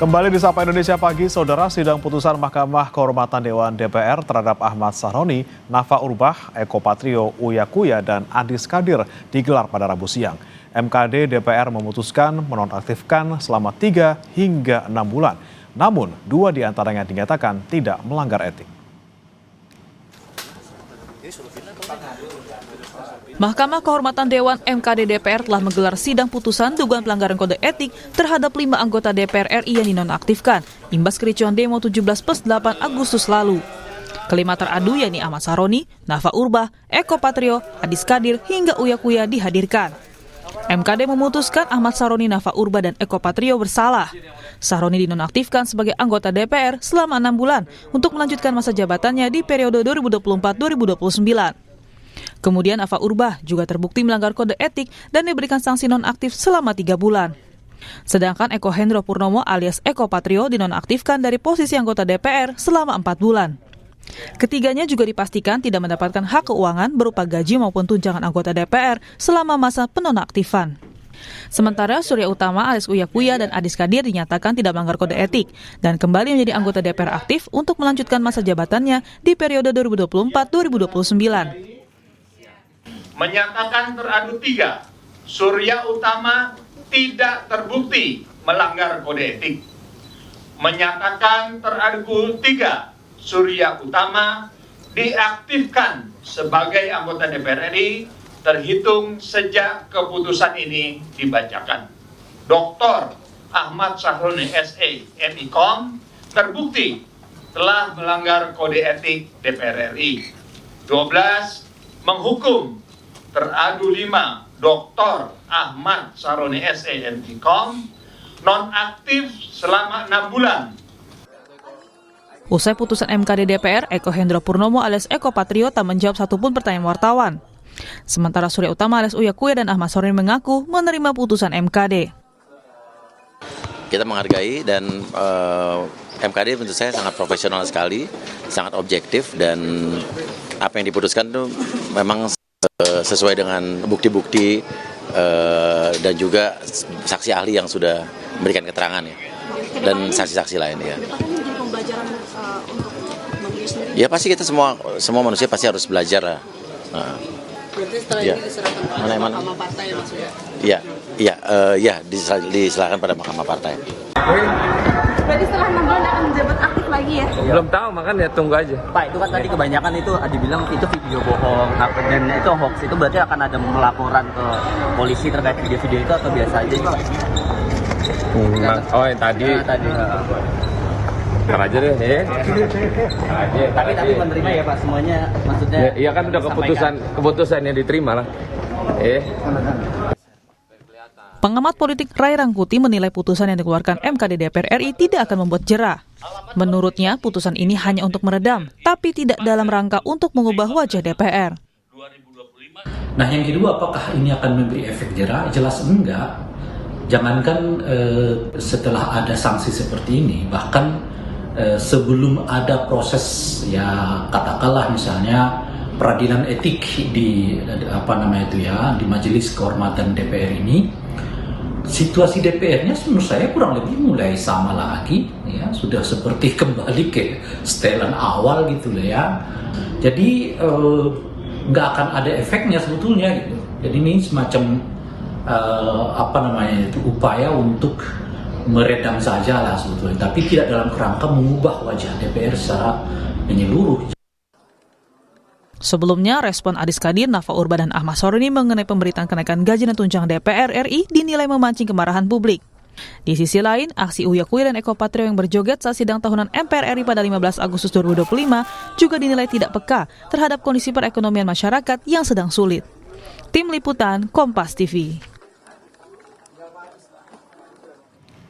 Kembali di Sapa Indonesia Pagi, Saudara, sidang putusan Mahkamah Kehormatan Dewan DPR terhadap Ahmad Sahroni, Nafa Urbach, Eko Patrio, Uya Kuya, dan Adis Kadir digelar pada Rabu siang. MKD DPR memutuskan menonaktifkan selama 3 hingga 6 bulan. Namun, 2 diantaranya dinyatakan tidak melanggar etik. Mahkamah Kehormatan Dewan MKD DPR telah menggelar sidang putusan dugaan pelanggaran kode etik terhadap 5 anggota DPR RI yang dinonaktifkan imbas kericuhan demo 17+8 Agustus lalu. Kelima teradu yakni Ahmad Sahroni, Nafa Urbach, Eko Patrio, Adis Kadir hingga Uya Kuya dihadirkan. MKD memutuskan Ahmad Sahroni, Nafa Urbach, dan Eko Patrio bersalah. Sahroni dinonaktifkan sebagai anggota DPR selama 6 bulan untuk melanjutkan masa jabatannya di periode 2024-2029. Kemudian Nafa Urbach juga terbukti melanggar kode etik dan diberikan sanksi nonaktif selama 3 bulan. Sedangkan Eko Hendro Purnomo alias Eko Patrio dinonaktifkan dari posisi anggota DPR selama 4 bulan. Ketiganya juga dipastikan tidak mendapatkan hak keuangan berupa gaji maupun tunjangan anggota DPR selama masa penonaktifan. Sementara Surya Utama alias Uya Kuya dan Adis Kadir dinyatakan tidak melanggar kode etik dan kembali menjadi anggota DPR aktif untuk melanjutkan masa jabatannya di periode 2024-2029. Menyatakan teradu 3, Surya Utama tidak terbukti melanggar kode etik. Menyatakan teradu 3, Surya Utama diaktifkan sebagai anggota DPR RI terhitung sejak keputusan ini dibacakan. Dr. Ahmad Sahroni SE MIKOM terbukti telah melanggar kode etik DPR RI. 12. Menghukum teradu 5, Dr. Ahmad Sahroni SE MIKOM nonaktif selama 6 bulan. Usai putusan MKD DPR, Eko Hendro Purnomo alias Eko Patrio tak menjawab satupun pertanyaan wartawan. Sementara Surya Utama alias Uya Kuya dan Ahmad Sahroni mengaku menerima putusan MKD. Kita menghargai dan MKD menurut saya sangat profesional sekali, sangat objektif, dan apa yang diputuskan itu memang sesuai dengan bukti-bukti dan juga saksi ahli yang sudah memberikan keterangan ya, dan saksi-saksi lain ya. Ya pasti kita semua manusia pasti harus belajar lah. Nah, berarti setelah ini diserahkan pada Mahkamah Partai maksudnya? Iya, diserahkan pada Mahkamah Partai. Berarti setelah 6 bulan akan menjabat aktif lagi ya? Belum tahu, makanya tunggu aja. Pak, itu kan tadi kebanyakan itu dibilang itu video bohong, dan itu hoax. Itu berarti akan ada melaporan ke polisi terkait video-video itu atau biasa aja itu? Oh, yang tadi. Ntar aja deh, Tapi menerima ya Pak semuanya, maksudnya? Iya kan udah keputusan yang diterima lah. Pengamat politik Ray Rangkuti menilai putusan yang dikeluarkan MKD DPR RI tidak akan membuat jera. Menurutnya, putusan ini hanya untuk meredam, tapi tidak dalam rangka untuk mengubah wajah DPR. Nah, yang kedua, apakah ini akan memberi efek jera? Jelas enggak. Jangankan setelah ada sanksi seperti ini, bahkan sebelum ada proses ya katakanlah misalnya peradilan etik di di Majelis Kehormatan DPR ini, situasi DPR-nya menurut saya kurang lebih mulai sama lagi ya, sudah seperti kembali ke setelan awal gitu loh ya. Jadi nggak akan ada efeknya sebetulnya gitu. Jadi ini semacam upaya untuk meredam saja lah sebetulnya, tapi tidak dalam kerangka mengubah wajah DPR secara menyeluruh. Sebelumnya, respon Adis Kadir, Nafa Urbach, dan Ahmad Sahroni mengenai pemberitaan kenaikan gaji dan tunjangan DPR RI dinilai memancing kemarahan publik. Di sisi lain, aksi Uya Kuya dan Eko Patrio yang berjoget saat sidang tahunan MPR RI pada 15 Agustus 2025 juga dinilai tidak peka terhadap kondisi perekonomian masyarakat yang sedang sulit. Tim Liputan Kompas TV.